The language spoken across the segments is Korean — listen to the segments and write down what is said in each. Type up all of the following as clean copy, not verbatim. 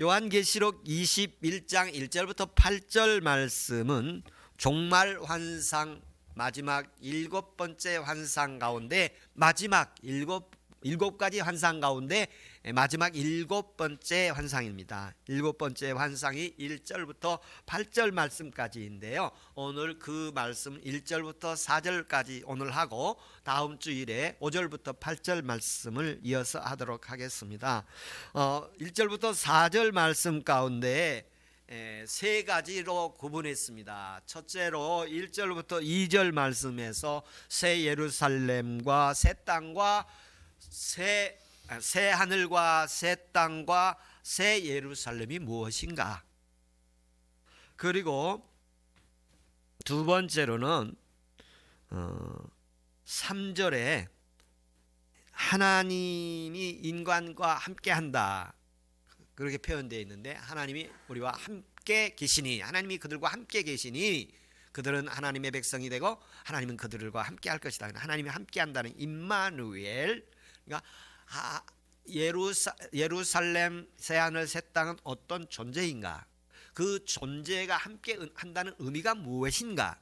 요한계시록 21장 1절부터 8절 말씀은 종말 환상 마지막 7번째 환상 가운데 마지막 일곱 가지 환상 가운데 마지막 7번째 환상입니다. 7번째 환상이 1절부터 8절 말씀까지인데요. 오늘 그 말씀 1절부터 4절까지 오늘 하고 다음 주일에 5절부터 8절 말씀을 이어서 하도록 하겠습니다. 1절부터 4절 말씀 가운데 세 가지로 구분했습니다. 첫째로 1절부터 2절 말씀에서 새 예루살렘과 새 땅과 새 하늘과 새 땅과 새 예루살렘이 무엇인가? 그리고 두 번째로는 3절에 하나님이 인간과 함께한다 그렇게 표현되어 있는데, 하나님이 우리와 함께 계시니, 하나님이 그들과 함께 계시니 그들은 하나님의 백성이 되고 하나님은 그들과 함께 할 것이다. 하나님이 함께 한다는 임마누엘. 그러니까 예루살렘, 새하늘, 새 땅은 어떤 존재인가? 그 존재가 함께 한다는 의미가 무엇인가?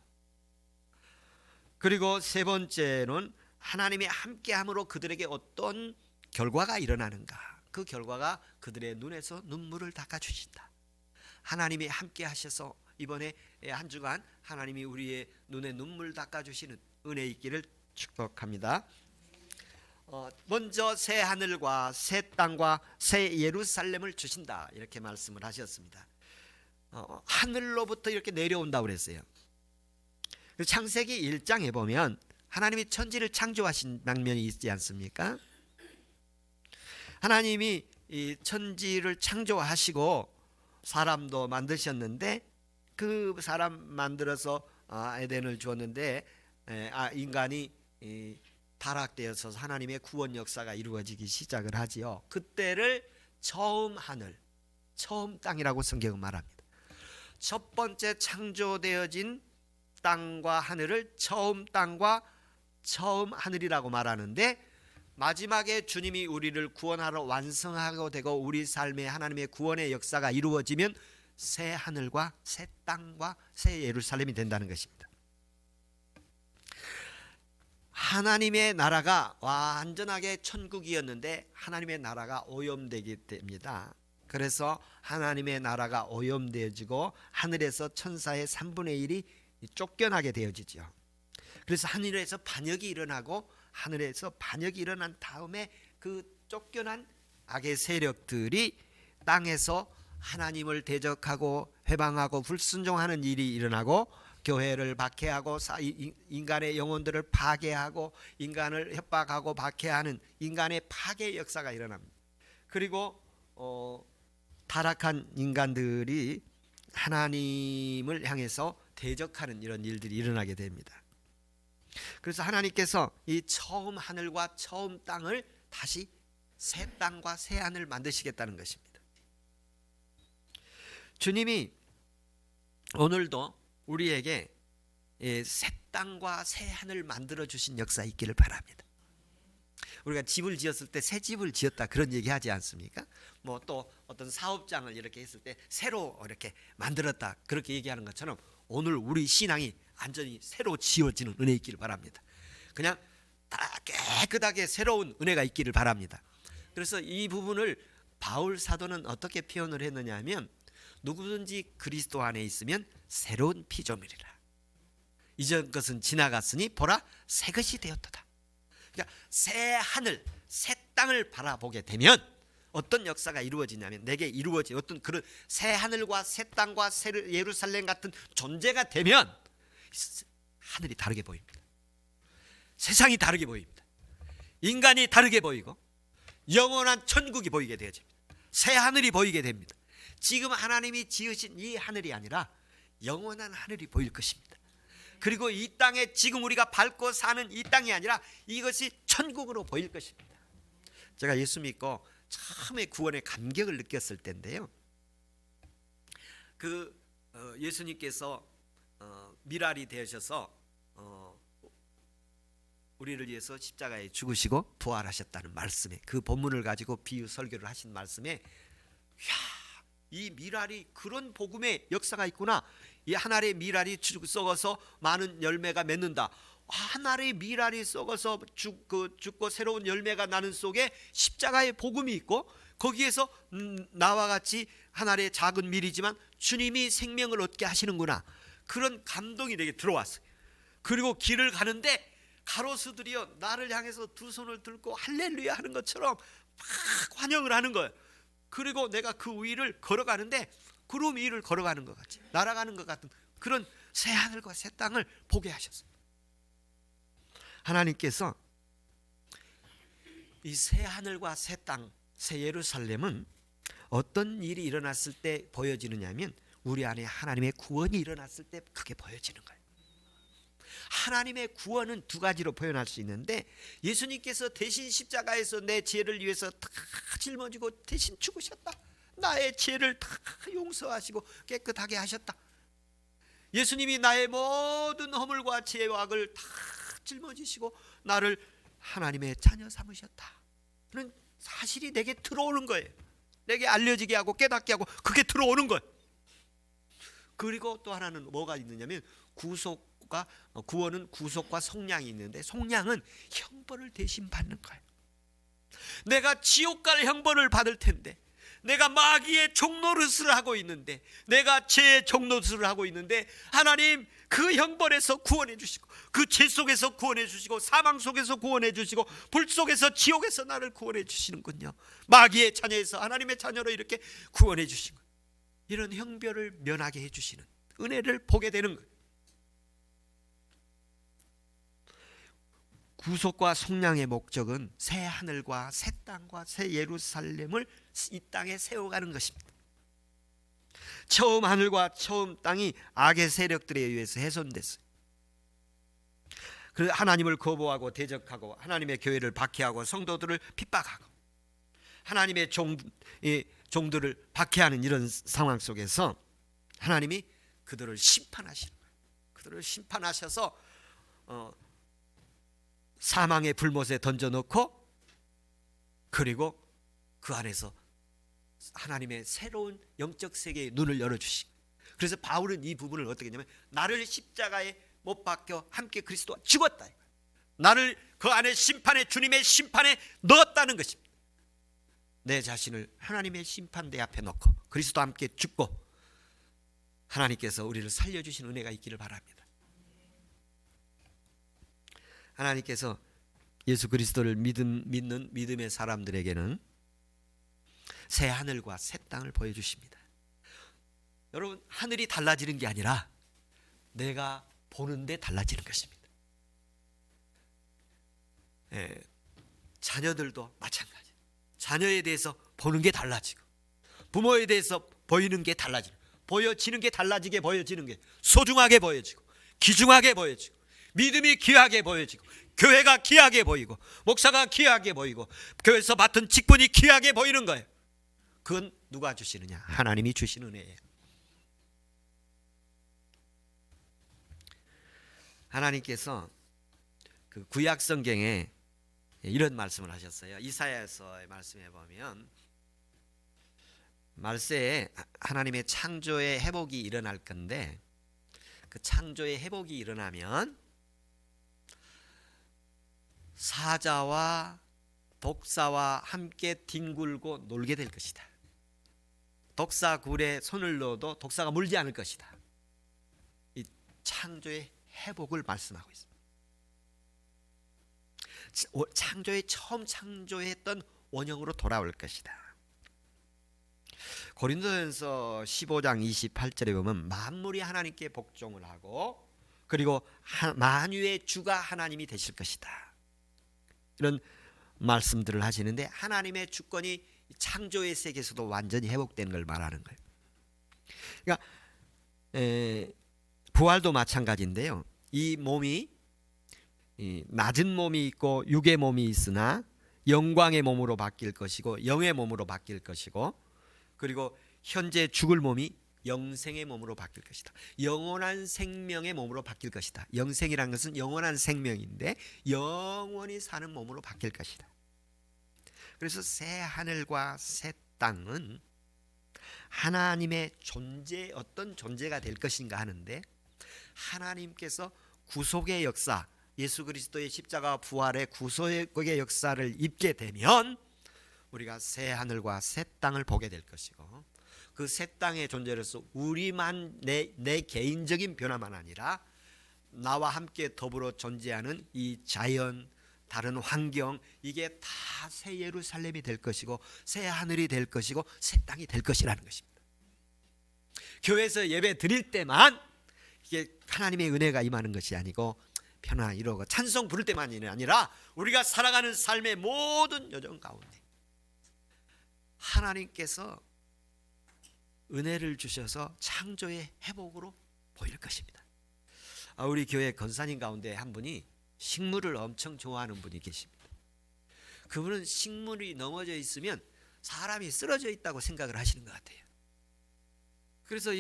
그리고 세 번째는 하나님이 함께함으로 그들에게 어떤 결과가 일어나는가? 그 결과가 그들의 눈에서 눈물을 닦아주신다. 하나님이 함께 하셔서 이번에 한 주간 하나님이 우리의 눈에 눈물 닦아주시는 은혜 있기를 축복합니다. 먼저 새 하늘과 새 땅과 새 예루살렘을 주신다 이렇게 말씀을 하셨습니다. 하늘로부터 이렇게 내려온다고 그랬어요. 창세기 1장에 보면 하나님이 천지를 창조하신 장면이 있지 않습니까? 하나님이 이 천지를 창조하시고 사람도 만드셨는데, 그 사람 만들어서 에덴을 주었는데 인간이 타락되어서 하나님의 구원 역사가 이루어지기 시작을 하지요. 그때를 처음 하늘, 처음 땅이라고 성경은 말합니다. 첫 번째 창조되어진 땅과 하늘을 처음 땅과 처음 하늘이라고 말하는데, 마지막에 주님이 우리를 구원하러 완성하고 되고 우리 삶에 하나님의 구원의 역사가 이루어지면 새 하늘과 새 땅과 새 예루살렘이 된다는 것입니다. 하나님의 나라가 완전하게 천국이었는데 하나님의 나라가 오염되게 됩니다. 그래서 하나님의 나라가 오염되어지고 하늘에서 천사의 3분의 1이 쫓겨나게 되어지죠. 그래서 하늘에서 반역이 일어나고, 하늘에서 반역이 일어난 다음에 그 쫓겨난 악의 세력들이 땅에서 하나님을 대적하고 회방하고 불순종하는 일이 일어나고, 교회를 박해하고 인간의 영혼들을 파괴하고 인간을 협박하고 박해하는 인간의 파괴 역사가 일어납니다. 그리고 타락한 인간들이 하나님을 향해서 대적하는 이런 일들이 일어나게 됩니다. 그래서 하나님께서 이 처음 하늘과 처음 땅을 다시 새 땅과 새 하늘 만드시겠다는 것입니다. 주님이 오늘도 우리에게 새 땅과 새 하늘 만들어 주신 역사 있기를 바랍니다. 우리가 집을 지었을 때 새 집을 지었다 그런 얘기 하지 않습니까? 뭐 또 어떤 사업장을 이렇게 했을 때 새로 이렇게 만들었다 그렇게 얘기하는 것처럼 오늘 우리 신앙이 완전히 새로 지어지는 은혜 있기를 바랍니다. 그냥 다 깨끗하게 새로운 은혜가 있기를 바랍니다. 그래서 이 부분을 바울 사도는 어떻게 표현을 했느냐 하면, 누구든지 그리스도 안에 있으면 새로운 피조물이라. 이전 것은 지나갔으니 보라 새 것이 되었도다. 그러니까 새 하늘, 새 땅을 바라보게 되면 어떤 역사가 이루어지냐면, 내게 이루어진 어떤 그런 새 하늘과 새 땅과 새 예루살렘 같은 존재가 되면 하늘이 다르게 보입니다. 세상이 다르게 보입니다. 인간이 다르게 보이고 영원한 천국이 보이게 되어집니다. 새 하늘이 보이게 됩니다. 지금 하나님이 지으신 이 하늘이 아니라 영원한 하늘이 보일 것입니다. 그리고 이 땅에 지금 우리가 밟고 사는 이 땅이 아니라 이것이 천국으로 보일 것입니다. 제가 예수 믿고 처음에 구원의 감격을 느꼈을 때인데요, 예수님께서 미랄이 되셔서 우리를 위해서 십자가에 죽으시고 부활하셨다는 말씀에, 그 본문을 가지고 비유 설교를 하신 말씀에 이 미랄이 그런 복음의 역사가 있구나. 이 한 알의 미랄이 썩어서 많은 열매가 맺는다. 한 알의 미랄이 썩어서 죽고 새로운 열매가 나는 속에 십자가의 복음이 있고, 거기에서 나와 같이 한 알의 작은 밀이지만 주님이 생명을 얻게 하시는구나. 그런 감동이 내게 들어왔어요. 그리고 길을 가는데 가로수들이요, 나를 향해서 두 손을 들고 할렐루야 하는 것처럼 막 환영을 하는 거예요. 그리고 내가 그 위를 걸어가는데 구름 위를 걸어가는 것 같이, 날아가는 것 같은 그런 새 하늘과 새 땅을 보게 하셨어요. 하나님께서 이 새 하늘과 새 땅, 새 예루살렘은 어떤 일이 일어났을 때 보여지느냐 하면, 우리 안에 하나님의 구원이 일어났을 때 그게 보여지는 거예요. 하나님의 구원은 두 가지로 표현할 수 있는데, 예수님께서 대신 십자가에서 내 죄를 위해서 다 짊어지고 대신 죽으셨다. 나의 죄를 다 용서하시고 깨끗하게 하셨다. 예수님이 나의 모든 허물과 죄와 악을 다 짊어지시고 나를 하나님의 자녀 삼으셨다. 그런 사실이 내게 들어오는 거예요. 내게 알려지게 하고 깨닫게 하고 그게 들어오는 거예요. 그리고 또 하나는 뭐가 있느냐면, 구원은 구속과 속량이 있는데, 속량은 형벌을 대신 받는 거예요. 내가 지옥 갈 형벌을 받을 텐데, 내가 마귀의 종노릇을 하고 있는데, 내가 죄의 종노릇을 하고 있는데, 하나님 그 형벌에서 구원해 주시고, 그 죄 속에서 구원해 주시고, 사망 속에서 구원해 주시고, 불 속에서 지옥에서 나를 구원해 주시는군요. 마귀의 자녀에서 하나님의 자녀로 이렇게 구원해 주신 거예요. 이런 형벌을 면하게 해 주시는 은혜를 보게 되는 거예요. 구속과 속량의 목적은 새 하늘과 새 땅과 새 예루살렘을 이 땅에 세워가는 것입니다. 처음 하늘과 처음 땅이 악의 세력들에 의해서 훼손됐어요. 그래서 하나님을 거부하고 대적하고 하나님의 교회를 박해하고 성도들을 핍박하고 하나님의 종들을 박해하는 이런 상황 속에서 하나님이 그들을 심판하시는 거예요. 그들을 심판하셔서 사망의 불못에 던져놓고, 그리고 그 안에서 하나님의 새로운 영적 세계의 눈을 열어주시고, 그래서 바울은 이 부분을 어떻게 했냐면, 나를 십자가에 못 박혀 함께 그리스도와 죽었다. 나를 그 안에 주님의 심판에 넣었다는 것입니다. 내 자신을 하나님의 심판대 앞에 놓고 그리스도와 함께 죽고 하나님께서 우리를 살려주신 은혜가 있기를 바랍니다. 하나님께서 예수 그리스도를 믿는 믿음의 사람들에게는 새 하늘과 새 땅을 보여주십니다. 여러분, 하늘이 달라지는 게 아니라 내가 보는데 달라지는 것입니다. 자녀들도 마찬가지. 자녀에 대해서 보는 게 달라지고, 부모에 대해서 보이는 게 달라지고, 보여지는 게 달라지게 보여지는 게 소중하게 보여지고, 귀중하게 보여지고, 믿음이 귀하게 보여지고, 교회가 귀하게 보이고, 목사가 귀하게 보이고, 교회에서 맡은 직분이 귀하게 보이는 거예요. 그건 누가 주시느냐? 하나님이 주시는 은혜예요. 하나님께서 그 구약 성경에 이런 말씀을 하셨어요. 이사야서의 말씀에 보면, 말세에 하나님의 창조의 회복이 일어날 건데, 그 창조의 회복이 일어나면 사자와 독사와 함께 뒹굴고 놀게 될 것이다. 독사 굴에 손을 넣어도 독사가 물지 않을 것이다. 이 창조의 회복을 말씀하고 있습니다. 창조에 처음 창조했던 원형으로 돌아올 것이다. 고린도전서 15장 28절에 보면, 만물이 하나님께 복종을 하고, 그리고 만유의 주가 하나님이 되실 것이다. 이런 말씀들을 하시는데, 하나님의 주권이 창조의 세계에서도 완전히 회복되는 걸 말하는 거예요. 그러니까 부활도 마찬가지인데요. 이 몸이 낮은 몸이 있고 육의 몸이 있으나 영광의 몸으로 바뀔 것이고 영의 몸으로 바뀔 것이고, 그리고 현재 죽을 몸이 영생의 몸으로 바뀔 것이다. 영원한 생명의 몸으로 바뀔 것이다. 영생이라는 것은 영원한 생명인데 영원히 사는 몸으로 바뀔 것이다. 그래서 새 하늘과 새 땅은 하나님의 존재, 어떤 존재가 될 것인가 하는데, 하나님께서 구속의 역사, 예수 그리스도의 십자가 부활의 구속의 역사를 입게 되면 우리가 새 하늘과 새 땅을 보게 될 것이고, 그 새 땅의 존재로서 우리만 내 개인적인 변화만 아니라 나와 함께 더불어 존재하는 이 자연, 다른 환경, 이게 다 새 예루살렘이 될 것이고 새 하늘이 될 것이고 새 땅이 될 것이라는 것입니다. 교회에서 예배 드릴 때만 이게 하나님의 은혜가 임하는 것이 아니고, 편화 이러고 찬송 부를 때만이 아니라 우리가 살아가는 삶의 모든 여정 가운데 하나님께서 은혜를 주셔서 창조의 회복으로 보일 것입니다. 우리 교회 권사님 가운데 한 분이 식물을 엄청 좋아하는 분이 계십니다. 그분은 식물이 넘어져 있으면 사람이 쓰러져 있다고 생각을 하시는 것 같아요. 그래서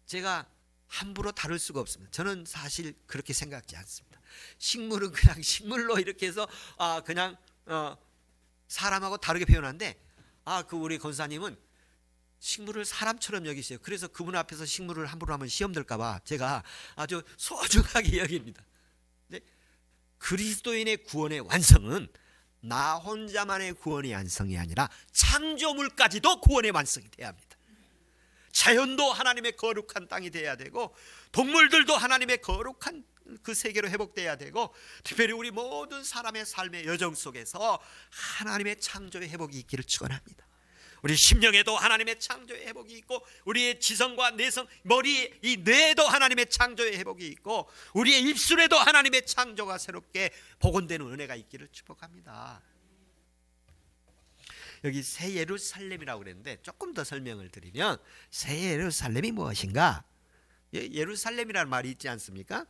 제가 함부로 다룰 수가 없습니다. 저는 사실 그렇게 생각지 않습니다. 식물은 그냥 식물로 이렇게 해서 그냥 사람하고 다르게 표현하는데, 그 우리 권사님은 식물을 사람처럼 여기세요. 그래서 그분 앞에서 식물을 함부로 하면 시험 들까봐 제가 아주 소중하게 여깁니다. 근데 그리스도인의 구원의 완성은 나 혼자만의 구원의 완성이 아니라 창조물까지도 구원의 완성이 돼야 합니다. 자연도 하나님의 거룩한 땅이 돼야 되고, 동물들도 하나님의 거룩한 그 세계로 회복돼야 되고, 특별히 우리 모든 사람의 삶의 여정 속에서 하나님의 창조의 회복이 있기를 축원합니다. 우리 심령에도 하나님의 창조의 회복이 있고, 우리의 지성과 내성, 머리, 이 뇌에도 하나님의 창조의 회복이 있고, 우리의 입술에도 하나님의 창조가 새롭게 복원되는 은혜가 있기를 축복합니다. 여기 새 예루살렘이라고 그랬는데, 조금 더 설명을 드리면 새 예루살렘이 무엇인가? 예루살렘이라는 말이 있지 않습니까?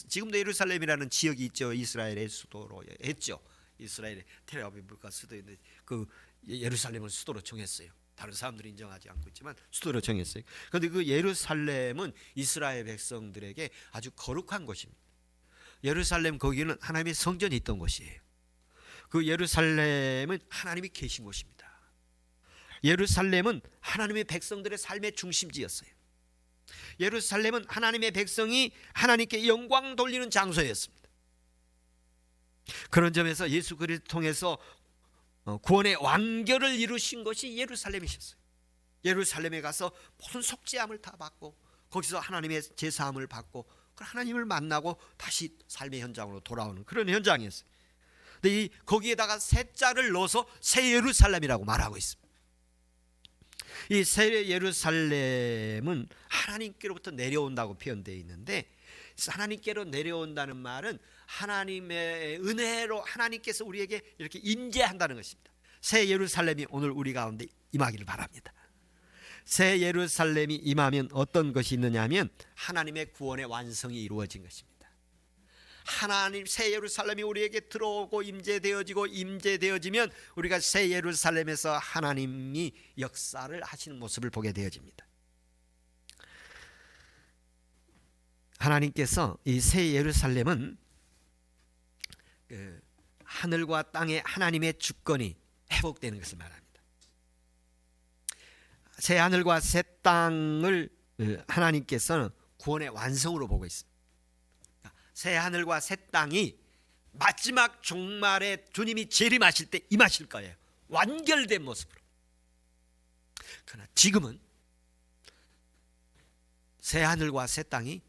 지금도 예루살렘이라는 지역이 있죠. 이스라엘의 수도로 했죠. 이스라엘의 텔아비브가 수도인데 그 예루살렘을 수도로 정했어요. 다른 사람들이 인정하지 않고 있지만 수도로 정했어요. 그런데 그 예루살렘은 이스라엘 백성들에게 아주 거룩한 곳입니다. 예루살렘, 거기는 하나님의 성전이 있던 곳이에요. 그 예루살렘은 하나님이 계신 곳입니다. 예루살렘은 하나님의 백성들의 삶의 중심지였어요. 예루살렘은 하나님의 백성이 하나님께 영광 돌리는 장소였습니다. 그런 점에서 예수 그리스도를 통해서 구원의 완결을 이루신 것이 예루살렘이셨어요. 예루살렘에 가서 모든 속죄함을 다 받고, 거기서 하나님의 제사함을 받고, 하나님을 만나고 다시 삶의 현장으로 돌아오는 그런 현장이었어요. 근데 거기에다가 새 자를 넣어서 새 예루살렘이라고 말하고 있습니다. 이 새 예루살렘은 하나님께로부터 내려온다고 표현되어 있는데, 하나님께로 내려온다는 말은 하나님의 은혜로 하나님께서 우리에게 이렇게 임재한다는 것입니다. 새 예루살렘이 오늘 우리 가운데 임하기를 바랍니다. 새 예루살렘이 임하면 어떤 것이 있느냐 하면 하나님의 구원의 완성이 이루어진 것입니다. 하나님 새 예루살렘이 우리에게 들어오고 임재되어지면 우리가 새 예루살렘에서 하나님이 역사를 하시는 모습을 보게 되어집니다. 하나님께서 이 새 예루살렘은 하늘과 땅의 하나님의 주권이 회복되는 것을 말합니다. 새 하늘과 새 땅을 하나님께서는 구원의 완성으로 보고 있습니다. 새 하늘과 새 땅이 마지막 종말에 주님이 재림하실 때 임하실 거예요. 완결된 모습으로. 그러나 지금은 새 하늘과 새 땅이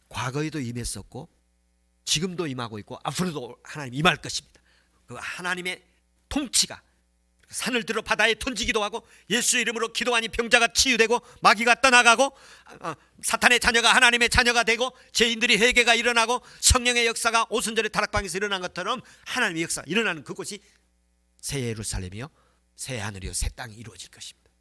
과거에도 임했었고 지금도 임하고 있고 앞으로도 하나님 임할 것입니다. 그 하나님의 통치가 산을 들어 바다에 던지기도 하고, 예수의 이름으로 기도하니 병자가 치유되고 마귀가 떠나가고, 사탄의 자녀가 하나님의 자녀가 되고, 죄인들이 회개가 일어나고, 성령의 역사가 오순절의 다락방에서 일어난 것처럼 하나님의 역사가 일어나는 그곳이 새 예루살렘이요 새 하늘이요 새 땅이 이루어질 것입니다.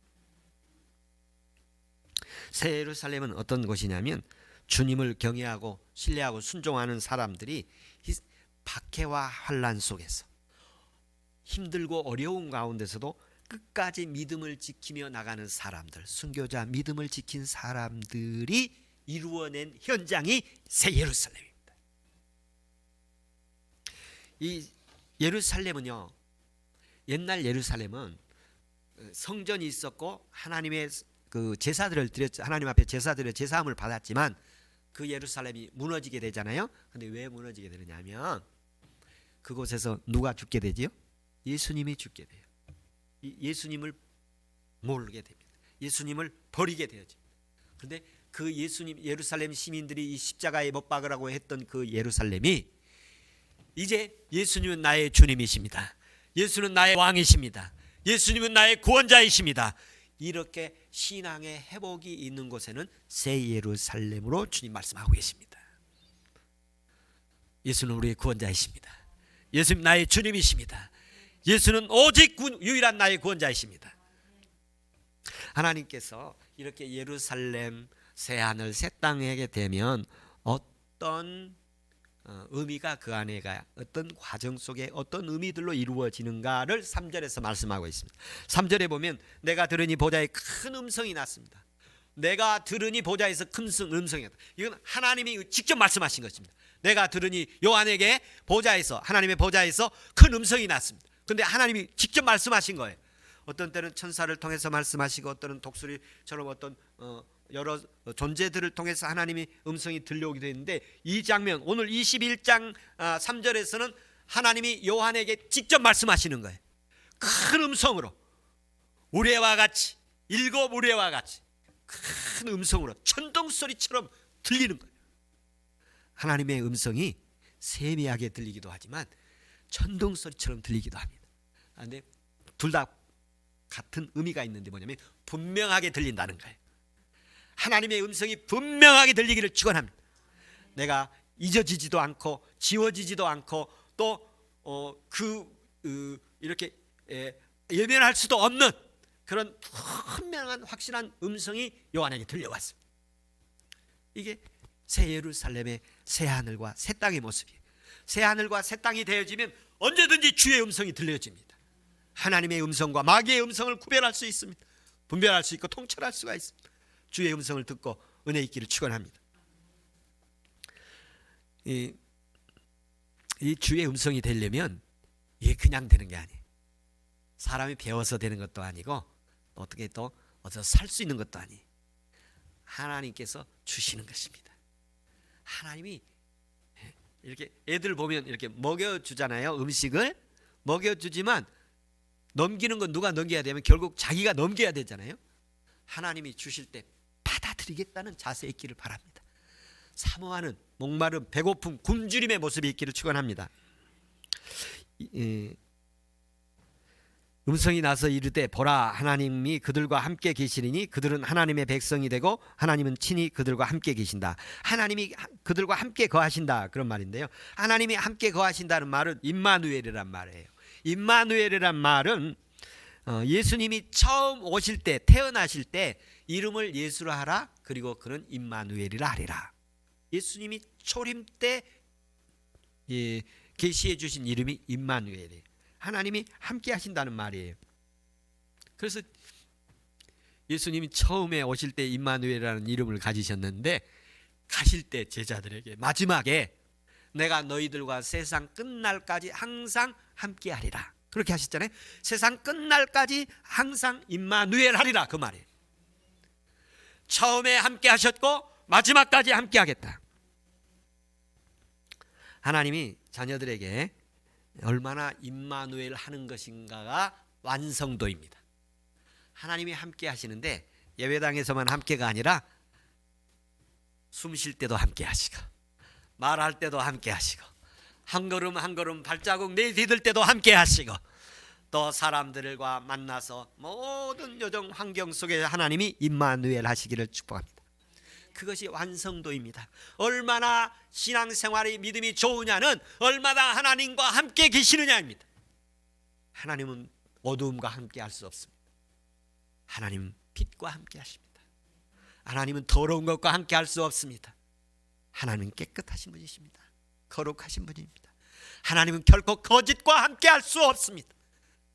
새 예루살렘은 어떤 곳이냐면, 주님을 경외하고 신뢰하고 순종하는 사람들이 박해와 환난 속에서 힘들고 어려운 가운데서도 끝까지 믿음을 지키며 나가는 사람들, 순교자, 믿음을 지킨 사람들이 이루어낸 현장이 새 예루살렘입니다. 이 예루살렘은요, 옛날 예루살렘은 성전이 있었고 하나님의 그 제사들을 드렸 하나님 앞에 제사들의 제사함을 받았지만 그 예루살렘이 무너지게 되잖아요. 근데 왜 무너지게 되느냐면 그곳에서 누가 죽게 되지요? 예수님이 죽게 돼요. 예수님을 모르게 됩니다. 예수님을 버리게 되어집니다. 그런데 그 예수님 예루살렘 시민들이 이 십자가에 못 박으라고 했던 그 예루살렘이 이제 예수님은 나의 주님이십니다. 예수는 나의 왕이십니다. 예수님은 나의 구원자이십니다. 이렇게 신앙의 회복이 있는 곳에는 새 예루살렘으로 주님 말씀하고 계십니다. 예수는 우리의 구원자이십니다. 예수님 나의 주님이십니다. 예수는 오직 유일한 나의 구원자이십니다. 하나님께서 이렇게 예루살렘 새 하늘 새 땅에 되면 어떤 의미가 그 안에가 어떤 과정 속에 어떤 의미들로 이루어지는가를 3절에서 말씀하고 있습니다. 3절에 보면 내가 들으니 보좌에 큰 음성이 났습니다. 내가 들으니 보좌에서 큰 음성이었다. 이건 하나님이 직접 말씀하신 것입니다. 내가 들으니 요한에게 보좌에서 하나님의 보좌에서 큰 음성이 났습니다. 그런데 하나님이 직접 말씀하신 거예요. 어떤 때는 천사를 통해서 말씀하시고 어떤 때는 독수리처럼 어떤 여러 존재들을 통해서 하나님의 음성이 들려오기도 했는데 이 장면 오늘 21장 3절에서는 하나님이 요한에게 직접 말씀하시는 거예요. 큰 음성으로 우레와 같이 일곱 우레와 같이 큰 음성으로 천둥소리처럼 들리는 거예요. 하나님의 음성이 세미하게 들리기도 하지만 천둥소리처럼 들리기도 합니다. 그런데 둘 다 같은 의미가 있는데 뭐냐면 분명하게 들린다는 거예요. 하나님의 음성이 분명하게 들리기를 축원합니다. 내가 잊어지지도 않고 지워지지도 않고 또 이렇게 예면할 수도 없는 그런 분명한 확실한 음성이 요한에게 들려왔습니다. 이게 새 예루살렘의 새 하늘과 새 땅의 모습이에요. 새 하늘과 새 땅이 되어지면 언제든지 주의 음성이 들려집니다. 하나님의 음성과 마귀의 음성을 구별할 수 있습니다. 분별할 수 있고 통찰할 수가 있습니다. 주의 음성을 듣고 은혜 있기를 축원합니다. 이 주의 음성이 되려면 이게 그냥 되는 게 아니에요. 사람이 배워서 되는 것도 아니고 어떻게 또 어디서 살 수 있는 것도 아니에요. 하나님께서 주시는 것입니다. 하나님이 이렇게 애들 보면 이렇게 먹여주잖아요. 음식을 먹여주지만 넘기는 건 누가 넘겨야 되면 결국 자기가 넘겨야 되잖아요. 하나님이 주실 때 받아들이겠다는 자세 있기를 바랍니다. 사모하는 목마름 배고픔 굶주림의 모습이 있기를 축원합니다. 음성이 나서 이르되 보라 하나님이 그들과 함께 계시리니 그들은 하나님의 백성이 되고 하나님은 친히 그들과 함께 계신다. 하나님이 그들과 함께 거하신다 그런 말인데요. 하나님이 함께 거하신다는 말은 임마누엘이란 말이에요. 임마누엘이란 말은 예수님이 처음 오실 때 태어나실 때 이름을 예수로 하라 그리고 그는 임마누엘이라 하리라. 예수님이 초림 때 계시해 주신 이름이 임마누엘이에요. 하나님이 함께 하신다는 말이에요. 그래서 예수님이 처음에 오실 때 임마누엘이라는 이름을 가지셨는데 가실 때 제자들에게 마지막에 내가 너희들과 세상 끝날까지 항상 함께 하리라 그렇게 하셨잖아요. 세상 끝날까지 항상 임마누엘 하리라 그 말이에요. 처음에 함께 하셨고 마지막까지 함께 하겠다. 하나님이 자녀들에게 얼마나 임마누엘 하는 것인가가 완성도입니다. 하나님이 함께 하시는데 예배당에서만 함께가 아니라 숨 쉴 때도 함께 하시고 말할 때도 함께 하시고 한 걸음 한 걸음 발자국 내디딜 때도 함께 하시고 또 사람들과 만나서 모든 요정 환경 속에 하나님이 임마누엘 하시기를 축복합니다. 그것이 완성도입니다. 얼마나 신앙생활의 믿음이 좋으냐는 얼마나 하나님과 함께 계시느냐입니다. 하나님은 어두움과 함께 할 수 없습니다. 하나님은 빛과 함께 하십니다. 하나님은 더러운 것과 함께 할 수 없습니다. 하나님은 깨끗하신 분이십니다. 거룩하신 분입니다. 하나님은 결코 거짓과 함께 할 수 없습니다.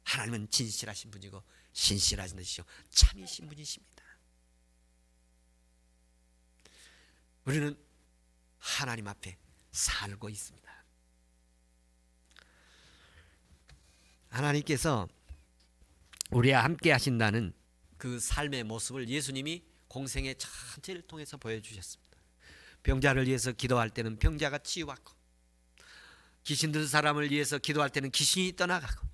하나님은 진실하신 분이고 신실하신 분이시오 참이신 분이십니다. 우리는 하나님 앞에 살고 있습니다. 하나님께서 우리와 함께 하신다는 그 삶의 모습을 예수님이 공생의 전체를 통해서 보여주셨습니다. 병자를 위해서 기도할 때는 병자가 치유받고, 귀신 든 사람을 위해서 기도할 때는 귀신이 떠나가고,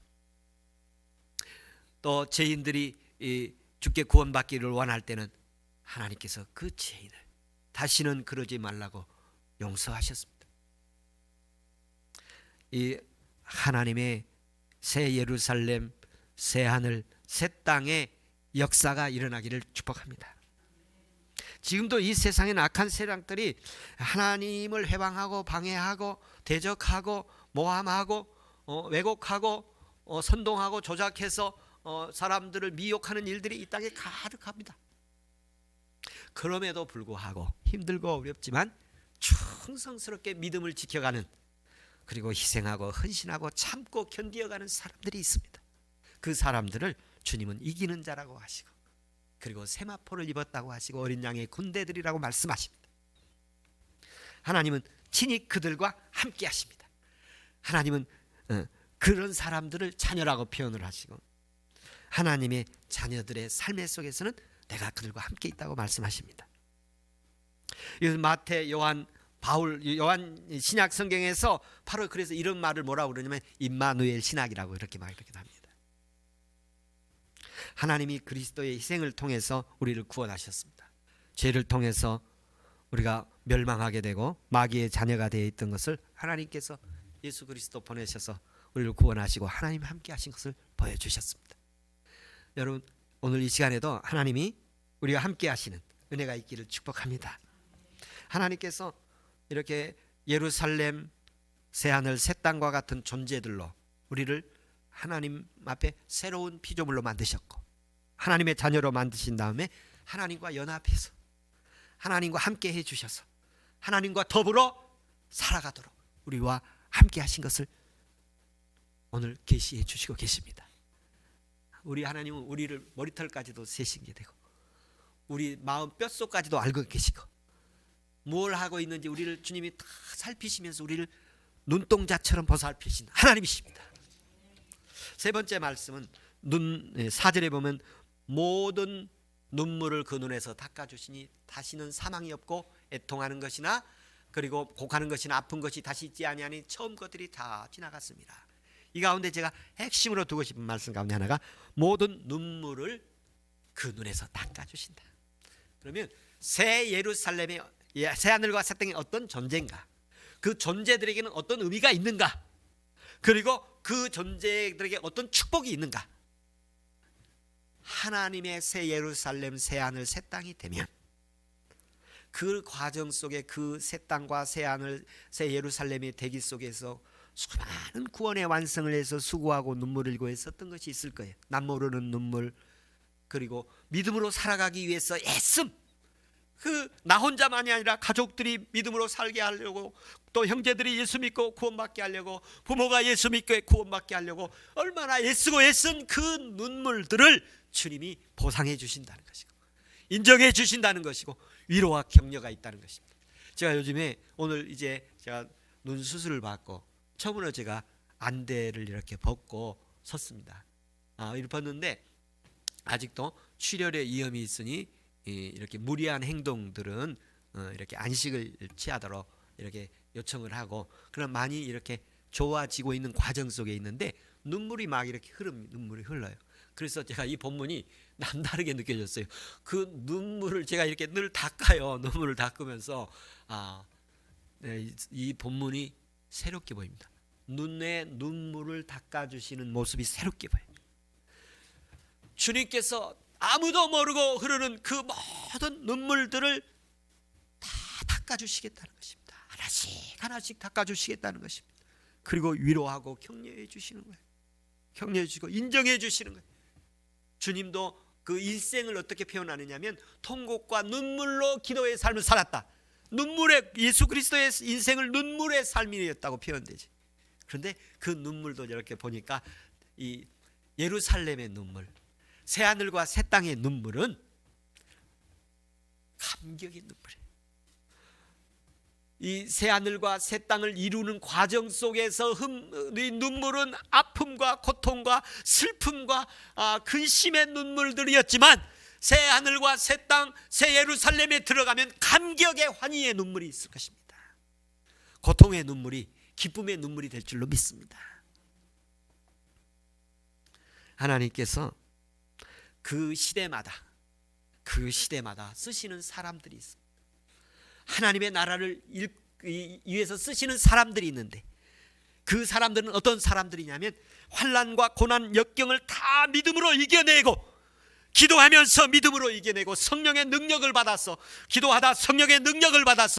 또 죄인들이 주께 구원받기를 원할 때는 하나님께서 그 죄인을 다시는 그러지 말라고 용서하셨습니다. 이 하나님의 새 예루살렘, 새 하늘, 새 땅의 역사가 일어나기를 축복합니다. 지금도 이 세상에는 악한 세력들이 하나님을 해방하고 방해하고 대적하고 모함하고 왜곡하고 선동하고 조작해서 사람들을 미혹하는 일들이 이 땅에 가득합니다. 그럼에도 불구하고 힘들고 어렵지만 충성스럽게 믿음을 지켜가는, 그리고 희생하고 헌신하고 참고 견디어가는 사람들이 있습니다. 그 사람들을 주님은 이기는 자라고 하시고, 그리고 세마포를 입었다고 하시고 어린 양의 군대들이라고 말씀하십니다. 하나님은 친히 그들과 함께 하십니다. 하나님은 그런 사람들을 자녀라고 표현을 하시고, 하나님의 자녀들의 삶의 속에서는 내가 그들과 함께 있다고 말씀하십니다. 마태, 요한, 바울, 요한 신약 성경에서 바로 그래서 이런 말을 뭐라고 그러냐면 임마누엘 신학이라고 이렇게 합니다. 하나님이 그리스도의 희생을 통해서 우리를 구원하셨습니다. 죄를 통해서 우리가 멸망하게 되고 마귀의 자녀가 되어 있던 것을 하나님께서 예수 그리스도 보내셔서 우리를 구원하시고 하나님 함께 하신 것을 보여주셨습니다. 여러분, 오늘 이 시간에도 하나님이 우리와 함께 하시는 은혜가 있기를 축복합니다. 하나님께서 이렇게 예루살렘, 새하늘, 새 땅과 같은 존재들로 우리를 하나님 앞에 새로운 피조물로 만드셨고, 하나님의 자녀로 만드신 다음에 하나님과 연합해서 하나님과 함께 해주셔서 하나님과 더불어 살아가도록 우리와 함께 하신 것을 오늘 계시해 주시고 계십니다. 우리 하나님은 우리를 머리털까지도 세신 게 되고 우리 마음 뼛속까지도 알고 계시고, 뭘 하고 있는지 우리를 주님이 다 살피시면서 우리를 눈동자처럼 보살피신 하나님이십니다. 세 번째 말씀은 4절에 보면 모든 눈물을 그 눈에서 닦아주시니 다시는 사망이 없고 애통하는 것이나 그리고 곡하는 것이나 아픈 것이 다시 있지 아니하니 처음 것들이 다 지나갔습니다. 이 가운데 제가 핵심으로 두고 싶은 말씀 가운데 하나가 모든 눈물을 그 눈에서 닦아주신다. 그러면 새 예루살렘의 새 하늘과 새 땅이 어떤 존재인가, 그 존재들에게는 어떤 의미가 있는가, 그리고 그 존재들에게 어떤 축복이 있는가. 하나님의 새 예루살렘, 새 하늘, 새 땅이 되면 그 과정 속에 그 새 땅과 새 하늘, 새 예루살렘의 대기 속에서 수많은 구원의 완성을 해서 수고하고 눈물을 흘리고 했었던 것이 있을 거예요. 남모르는 눈물, 그리고 믿음으로 살아가기 위해서 애씀, 그 나 혼자만이 아니라 가족들이 믿음으로 살게 하려고, 또 형제들이 예수 믿고 구원받게 하려고, 부모가 예수 믿고 구원받게 하려고 얼마나 애쓰고 애쓴 그 눈물들을 주님이 보상해 주신다는 것이고 인정해 주신다는 것이고 위로와 격려가 있다는 것입니다. 제가 요즘에 오늘 이제 제가 눈 수술을 받고 처음으로 제가 안대를 이렇게 벗고 섰습니다. 이렇게 벗는데 아직도 출혈의 위험이 있으니 이렇게 무리한 행동들은 이렇게 안식을 취하도록 이렇게 요청을 하고, 그럼 많이 이렇게 좋아지고 있는 과정 속에 있는데 눈물이 막 이렇게 눈물이 흘러요. 그래서 제가 이 본문이 남다르게 느껴졌어요. 그 눈물을 제가 이렇게 늘 닦아요. 눈물을 닦으면서 이 본문이 새롭게 보입니다. 눈에 눈물을 닦아주시는 모습이 새롭게 보여요. 주님께서 아무도 모르고 흐르는 그 모든 눈물들을 다 닦아주시겠다는 것입니다. 하나씩 하나씩 닦아주시겠다는 것입니다. 그리고 위로하고 격려해 주시는 거예요. 격려해 주시고 인정해 주시는 거예요. 주님도 그 일생을 어떻게 표현하느냐면 통곡과 눈물로 기도의 삶을 살았다. 눈물의, 예수 그리스도의 인생을 눈물의 삶이었다고 표현되지. 그런데 그 눈물도 이렇게 보니까 이 예루살렘의 눈물, 새 하늘과 새 땅의 눈물은 감격의 눈물이에요. 이 새하늘과 새 땅을 이루는 과정 속에서 이 눈물은 아픔과 고통과 슬픔과 근심의 눈물들이었지만 새하늘과 새 땅, 새 예루살렘에 들어가면 감격의 환희의 눈물이 있을 것입니다. 고통의 눈물이 기쁨의 눈물이 될 줄로 믿습니다. 하나님께서 그 시대마다 쓰시는 사람들이 있습니다. 하나님의 나라를 위해서 쓰시는 사람들이 있는데 그 사람들은 어떤 사람들이냐면 환난과 고난, 역경을 다 믿음으로 이겨내고 기도하면서 믿음으로 이겨내고 성령의 능력을 받아서 기도하다 성령의 능력을 받아서